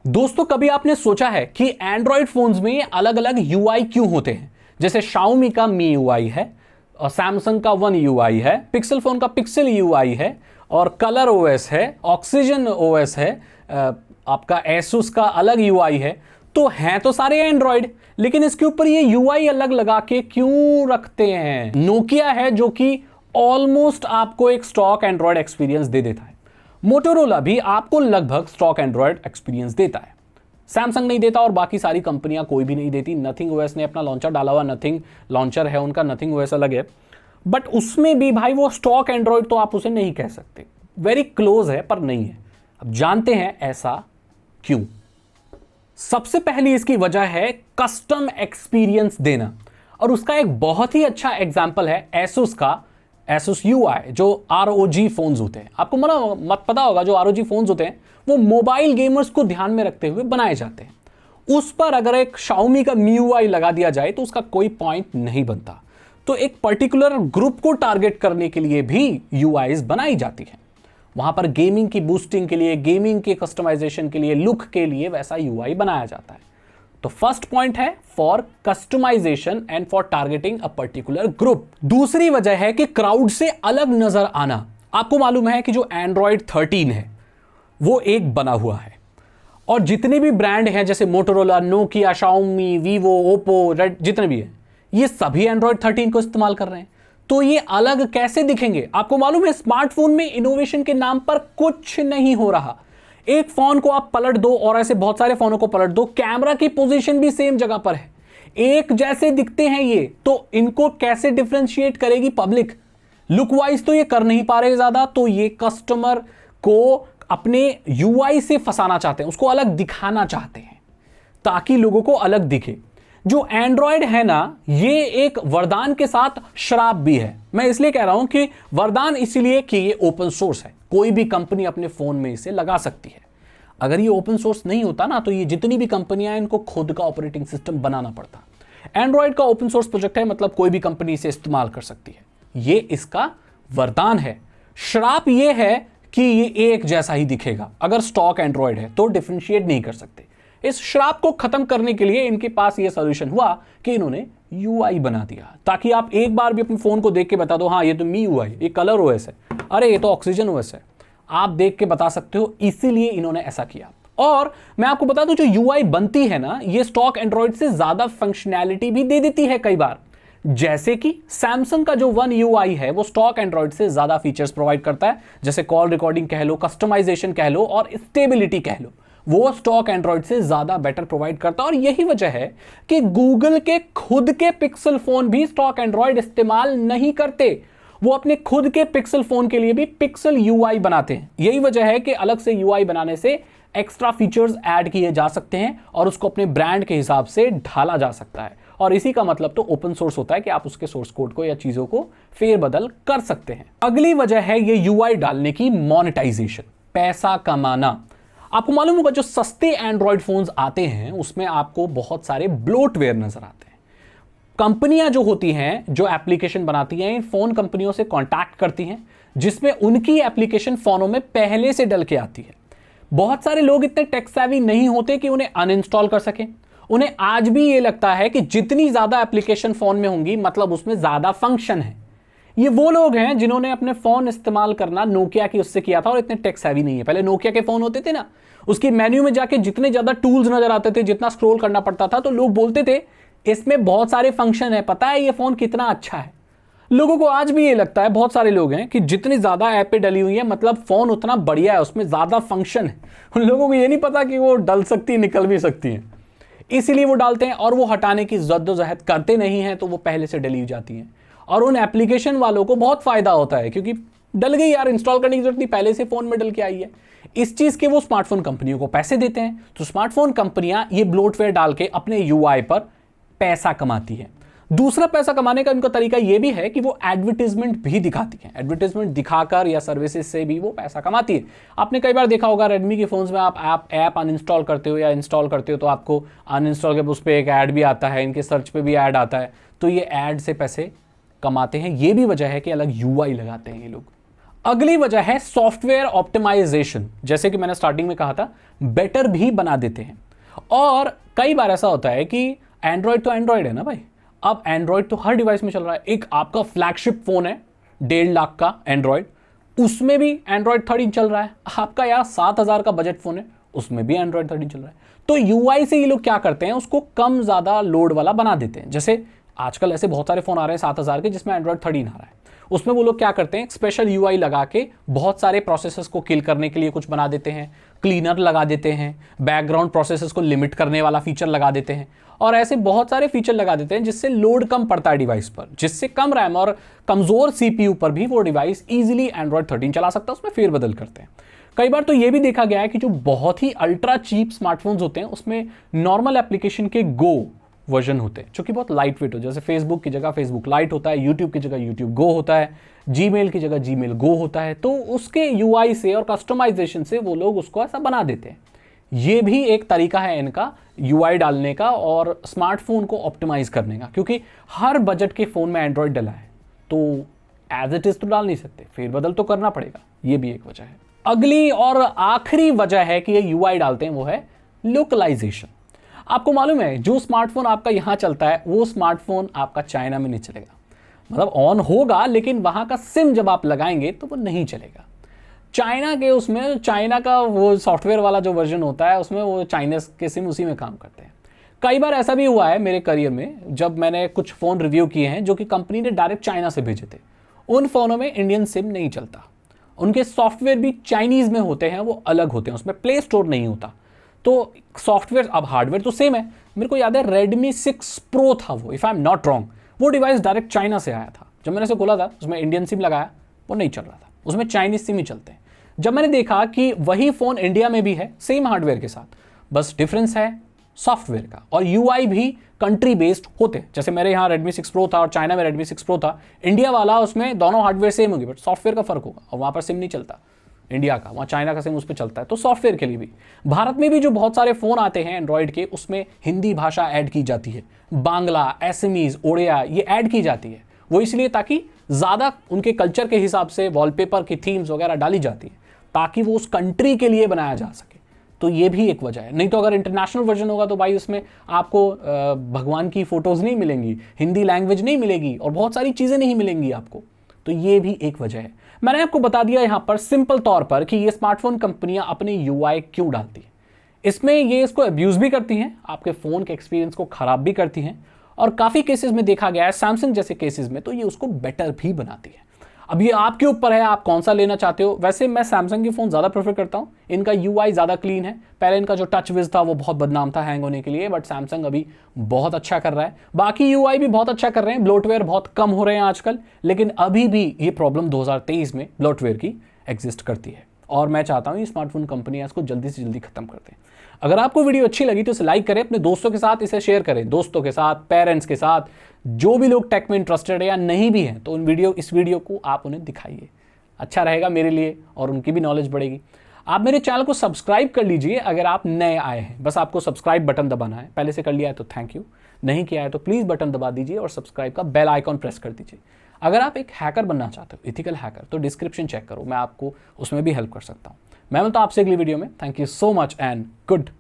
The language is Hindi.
दोस्तों, कभी आपने सोचा है कि एंड्रॉयड फोन्स में अलग अलग यूआई क्यों होते हैं? जैसे Xiaomi का मी यूआई है और सैमसंग का वन यूआई है, पिक्सल फोन का पिक्सल यूआई है और कलर ओएस है, ऑक्सीजन ओएस है, आपका Asus का अलग यूआई है। तो हैं तो सारे एंड्रॉयड, लेकिन इसके ऊपर ये यूआई अलग लगा के क्यों रखते हैं? नोकिया है जो कि ऑलमोस्ट आपको एक स्टॉक एंड्रॉयड एक्सपीरियंस दे देता है। मोटोरोला भी आपको लगभग स्टॉक एंड्रॉयड एक्सपीरियंस देता है। सैमसंग नहीं देता और बाकी सारी कंपनियां कोई भी नहीं देती। नथिंग ओएस ने अपना लॉन्चर डाला हुआ, नथिंग लॉन्चर है उनका, नथिंग ओएस अलग है, बट उसमें भी भाई वो स्टॉक एंड्रॉयड तो आप उसे नहीं कह सकते। वेरी क्लोज है पर नहीं है। अब जानते हैं ऐसा क्यों। सबसे पहली इसकी वजह है कस्टम एक्सपीरियंस देना, और उसका एक बहुत ही अच्छा एग्जाम्पल है Asus का Asus UI, जो ROG फोन्स होते हैं। आपको मत पता होगा, जो ROG फोन्स होते हैं वो मोबाइल गेमर्स को ध्यान में रखते हुए बनाए जाते हैं। उस पर अगर एक Xiaomi का MIUI लगा दिया जाए तो उसका कोई पॉइंट नहीं बनता। तो एक पर्टिकुलर ग्रुप को टारगेट करने के लिए भी UIs बनाई जाती है। वहां पर गेमिंग की बूस्टिंग के लिए, गेमिंग के कस्टमाइजेशन के लिए, लुक के लिए वैसा UI बनाया जाता है। तो फर्स्ट पॉइंट है for customisation and for targeting a particular group. दूसरी वजह है कि क्राउड से अलग नजर आना। आपको मालूम है कि जो एंड्रॉयड 13 है वो एक बना हुआ है, और जितने भी ब्रांड हैं जैसे Motorola, Nokia, Xiaomi, Vivo, Oppo, red, जितने भी हैं, ये सभी एंड्रॉयड 13 को इस्तेमाल कर रहे हैं। तो ये अलग कैसे दिखेंगे? आपको मालूम है स्मार्टफोन में इनोवेशन के नाम पर कुछ नहीं हो रहा। एक फोन को आप पलट दो और ऐसे बहुत सारे फोनों को पलट दो, कैमरा की पोजीशन भी सेम जगह पर है, एक जैसे दिखते हैं ये, तो इनको कैसे डिफरेंशिएट करेगी पब्लिक? लुक वाइज तो ये कर नहीं पा रहे ज्यादा, तो ये कस्टमर को अपने यूआई से फंसाना चाहते हैं, उसको अलग दिखाना चाहते हैं ताकि लोगों को अलग दिखे। जो एंड्रॉयड है ना, ये एक वरदान के साथ श्राप भी है। मैं इसलिए कह रहा हूं कि वरदान इसलिए कि ये ओपन सोर्स है, कोई भी कंपनी अपने फोन में इसे लगा सकती है। अगर ये ओपन सोर्स नहीं होता ना, तो ये जितनी भी कंपनियां, इनको खुद का ऑपरेटिंग सिस्टम बनाना पड़ता। एंड्रॉयड का ओपन सोर्स प्रोजेक्ट है, मतलब कोई भी कंपनी इसे इस्तेमाल कर सकती है। ये इसका वरदान है। श्राप ये है कि ये एक जैसा ही दिखेगा। अगर स्टॉक एंड्रॉयड है तो डिफरेंशिएट नहीं कर सकते। इस श्राप को खत्म करने के लिए इनके पास ये सॉल्यूशन हुआ कि इन्होंने यूआई बना दिया, ताकि आप एक बार भी अपने फोन को देख के बता दो, हाँ ये तो मी यूआई, ये कलर ओएस है, अरे ये तो ऑक्सीजन ओएस है, आप देख के बता सकते हो। इसीलिए इन्होंने ऐसा किया। और मैं आपको बता दूं, जो यूआई बनती है ना, ये स्टॉक एंड्रॉयड से ज्यादा फंक्शनैलिटी भी दे देती है कई बार। जैसे कि सैमसंग का जो वन यूआई है वो स्टॉक एंड्रॉयड से ज्यादा फीचर्स प्रोवाइड करता है, जैसे कॉल रिकॉर्डिंग कह लो, कस्टमाइजेशन कह लो और स्टेबिलिटी कह लो, वो स्टॉक एंड्रॉयड से ज्यादा बेटर प्रोवाइड करता है। और यही वजह है कि गूगल के खुद के पिक्सल फोन भी स्टॉक एंड्रॉयड इस्तेमाल नहीं करते। वो अपने खुद के पिक्सल फोन के लिए भी पिक्सल यूआई बनाते हैं। यही वजह है कि अलग से यूआई बनाने से एक्स्ट्रा फीचर्स ऐड किए जा सकते हैं और उसको अपने ब्रांड के हिसाब से ढाला जा सकता है। और इसी का मतलब तो ओपन सोर्स होता है कि आप उसके सोर्स कोड को या चीजों को फेरबदल कर सकते हैं। अगली वजह है ये यूआई डालने की मोनेटाइजेशन, पैसा कमाना। आपको मालूम होगा जो सस्ते एंड्रॉयड फोन्स आते हैं उसमें आपको बहुत सारे ब्लोटवेयर नजर आते हैं। कंपनियां जो होती हैं, जो एप्लीकेशन बनाती हैं, इन फोन कंपनियों से कांटेक्ट करती हैं, जिसमें उनकी एप्लीकेशन फोनों में पहले से डल के आती है। बहुत सारे लोग इतने टेक सेवी नहीं होते कि उन्हें अनइंस्टॉल कर सकें। उन्हें आज भी ये लगता है कि जितनी ज्यादा एप्लीकेशन फोन में होंगी मतलब उसमें ज्यादा फंक्शन है। ये वो लोग हैं जिन्होंने अपने फोन इस्तेमाल करना नोकिया की उससे किया था और इतने टेक सेवी नहीं है। पहले नोकिया के फोन होते थे ना, उसकी मेन्यू में जाके जितने ज्यादा टूल्स नजर आते थे, जितना स्क्रॉल करना पड़ता था, तो लोग बोलते थे इसमें बहुत सारे फंक्शन है, पता है ये फोन कितना अच्छा है। लोगों को आज भी ये लगता है, बहुत सारे लोग हैं, कि जितनी ज्यादा ऐप पे डली हुई है मतलब फोन उतना बढ़िया है, उसमें ज्यादा फंक्शन है। उन लोगों को ये नहीं पता कि वो डल सकती है, निकल भी सकती है, इसीलिए वो डालते हैं और वो हटाने की जद्दोजहद करते नहीं है, तो वो पहले से डली जाती हैं। और उन एप्लीकेशन वालों को बहुत फायदा होता है, क्योंकि डल गई यार, इंस्टॉल करने की जरूरत नहीं, पहले से फोन में डल के आई है। इस चीज के वो स्मार्टफोन कंपनियों को पैसे देते हैं, तो स्मार्टफोन कंपनियां ये ब्लोटवेयर डाल के अपने यूआई पर पैसा कमाती है। दूसरा पैसा कमाने का इनका तरीका यह भी है कि वो एडवर्टीजमेंट भी दिखाती है। एडवर्टीजमेंट दिखाकर या सर्विसेज से भी वो पैसा कमाती है। आपने कई बार देखा होगा रेडमी के फोन्स में आप ऐप अनइंस्टॉल करते हो या इंस्टॉल करते हो तो आपको अनइंस्टॉल के उस पर एक ऐड भी आता है, इनके सर्च पे भी ऐड आता है, तो ये ऐड से पैसे कमाते हैं। ये भी वजह है कि अलग यूआई लगाते हैं ये लोग। अगली वजह है सॉफ्टवेयर ऑप्टिमाइजेशन। जैसे कि मैंने स्टार्टिंग में कहा था, बेटर भी बना देते हैं। और कई बार ऐसा होता है कि एंड्रॉयड तो एंड्रॉयड है ना भाई, अब एंड्रॉयड तो हर डिवाइस में चल रहा है। एक आपका फ्लैगशिप फोन है 1.5 लाख का एंड्रॉयड, उसमें भी एंड्रॉयड 13 चल रहा है। आपका यार 7,000 का बजट फोन है, उसमें भी एंड्रॉयड 13 चल रहा है। तो यूआई से ये लोग क्या करते हैं, उसको कम ज्यादा लोड वाला बना देते हैं। जैसे आजकल ऐसे बहुत सारे फोन आ रहे हैं 7,000 के जिसमें एंड्रॉयड 13 आ रहा है, उसमें वो लोग क्या करते हैं, स्पेशल यूआई लगा के बहुत सारे प्रोसेसर्स को किल करने के लिए कुछ बना देते हैं, क्लीनर लगा देते हैं, बैकग्राउंड प्रोसेसर्स को लिमिट करने वाला फीचर लगा देते हैं, और ऐसे बहुत सारे फीचर लगा देते हैं जिससे लोड कम पड़ता है डिवाइस पर, जिससे कम रैम और कमजोर सीपीयू पर भी वो डिवाइस इजीली एंड्रॉयड 13 चला सकता है। उसमें फेरबदल करते हैं। कई बार तो ये भी देखा गया है कि जो बहुत ही अल्ट्रा चीप स्मार्टफोन्स होते हैं उसमें नॉर्मल एप्लीकेशन के गो वर्जन होते हैं जो कि बहुत लाइट वेट हो, जैसे फेसबुक की जगह फेसबुक लाइट होता है, यूट्यूब की जगह यूट्यूब गो होता है, जीमेल की जगह जीमेल गो होता है। तो उसके यूआई से और कस्टमाइजेशन से वो लोग उसको ऐसा बना देते हैं। ये भी एक तरीका है इनका यूआई डालने का और स्मार्टफोन को ऑप्टिमाइज करने का, क्योंकि हर बजट के फोन में एंड्रॉयड डला है तो एज इट इज तो डाल नहीं सकते, फेरबदल तो करना पड़ेगा। ये भी एक वजह है। अगली और आखिरी वजह है कि ये यूआई डालते हैं वो है लोकलाइजेशन। आपको मालूम है जो स्मार्टफोन आपका यहां चलता है वो स्मार्टफोन आपका चाइना में नहीं चलेगा। मतलब ऑन होगा लेकिन वहां का सिम जब आप लगाएंगे तो वो नहीं चलेगा। चाइना के उसमें चाइना का वो सॉफ्टवेयर वाला जो वर्जन होता है उसमें वो चाइना के सिम उसी में काम करते हैं। कई बार ऐसा भी हुआ है मेरे करियर में जब मैंने कुछ फ़ोन रिव्यू किए हैं जो कि कंपनी ने डायरेक्ट चाइना से भेजे थे। उन फ़ोनों में इंडियन सिम नहीं चलता, उनके सॉफ्टवेयर भी चाइनीज़ में होते हैं, वो अलग होते हैं, उसमें प्ले स्टोर नहीं होता। तो सॉफ्टवेयर, अब हार्डवेयर तो सेम है। मेरे को याद है Redmi 6 Pro था वो, if I am not wrong, वो डिवाइस डायरेक्ट चाइना से आया था। जब मैंने उसे खोला था उसमें इंडियन सिम लगाया, वो नहीं चल रहा था, उसमें चाइनीज सिम ही चलते हैं। जब मैंने देखा कि वही फ़ोन इंडिया में भी है सेम हार्डवेयर के साथ, बस डिफरेंस है सॉफ्टवेयर का, और यूआई भी कंट्री बेस्ड होते हैं। जैसे मेरे यहाँ Redmi 6 Pro था और चाइना में Redmi 6 Pro था, इंडिया वाला उसमें दोनों हार्डवेयर सेम होगी बट सॉफ्टवेयर का फर्क होगा, और वहाँ पर सिम नहीं चलता इंडिया का, वहाँ चाइना का सिम उस पर चलता है। तो सॉफ्टवेयर के लिए भी भारत में भी जो बहुत सारे फ़ोन आते हैं एंड्रॉयड के, उसमें हिंदी भाषा ऐड की जाती है, बांग्ला, एसमीज, ओडिया ये ऐड की जाती है। वो इसलिए ताकि ज़्यादा उनके कल्चर के हिसाब से वॉलपेपर की थीम्स वगैरह डाली जाती है ताकि वो उस कंट्री के लिए बनाया जा सके। तो ये भी एक वजह है। नहीं तो अगर इंटरनेशनल वर्जन होगा तो भाई उसमें आपको भगवान की फ़ोटोज़ नहीं मिलेंगी, हिंदी लैंग्वेज नहीं मिलेगी और बहुत सारी चीज़ें नहीं मिलेंगी आपको। तो ये भी एक वजह है। मैंने आपको बता दिया यहां पर सिंपल तौर पर कि ये स्मार्टफोन कंपनियां अपने यूआई क्यों डालती हैं। इसमें ये इसको अब्यूज़ भी करती हैं, आपके फ़ोन के एक्सपीरियंस को ख़राब भी करती हैं, और काफ़ी केसेस में देखा गया है सैमसंग जैसे केसेस में तो ये उसको बेटर भी बनाती है। अब ये आपके ऊपर है आप कौन सा लेना चाहते हो। वैसे मैं सैमसंग के फ़ोन ज़्यादा प्रेफर करता हूँ, इनका यूआई ज़्यादा क्लीन है। पहले इनका जो टच विज था वो बहुत बदनाम था हैंग होने के लिए, बट सैमसंग अभी बहुत अच्छा कर रहा है। बाकी यूआई भी बहुत अच्छा कर रहे हैं, ब्लोटवेयर बहुत कम हो रहे हैं आजकल, लेकिन अभी भी ये प्रॉब्लम 2023 में ब्लोटवेयर की एग्जिस्ट करती है, और मैं चाहता हूँ ये स्मार्टफोन कंपनियाँ इसको जल्दी से जल्दी खत्म कर दें। अगर आपको वीडियो अच्छी लगी तो इसे लाइक करें, अपने दोस्तों के साथ इसे शेयर करें, दोस्तों के साथ, पेरेंट्स के साथ, जो भी लोग टेक में इंटरेस्टेड है या नहीं भी हैं तो इस वीडियो को आप उन्हें दिखाइए। अच्छा रहेगा मेरे लिए और उनकी भी नॉलेज बढ़ेगी। आप मेरे चैनल को सब्सक्राइब कर लीजिए अगर आप नए आए हैं, बस आपको सब्सक्राइब बटन दबाना है। पहले से कर लिया है तो थैंक यू, नहीं किया है तो प्लीज़ बटन दबा दीजिए और सब्सक्राइब का बेल आइकॉन प्रेस कर दीजिए। अगर आप एक हैकर बनना चाहते हो, इथिकल हैकर, तो डिस्क्रिप्शन चेक करो, मैं आपको उसमें भी हेल्प कर सकता हूँ। मैं मिलता हूँ आपसे अगली वीडियो में। Thank you so much and good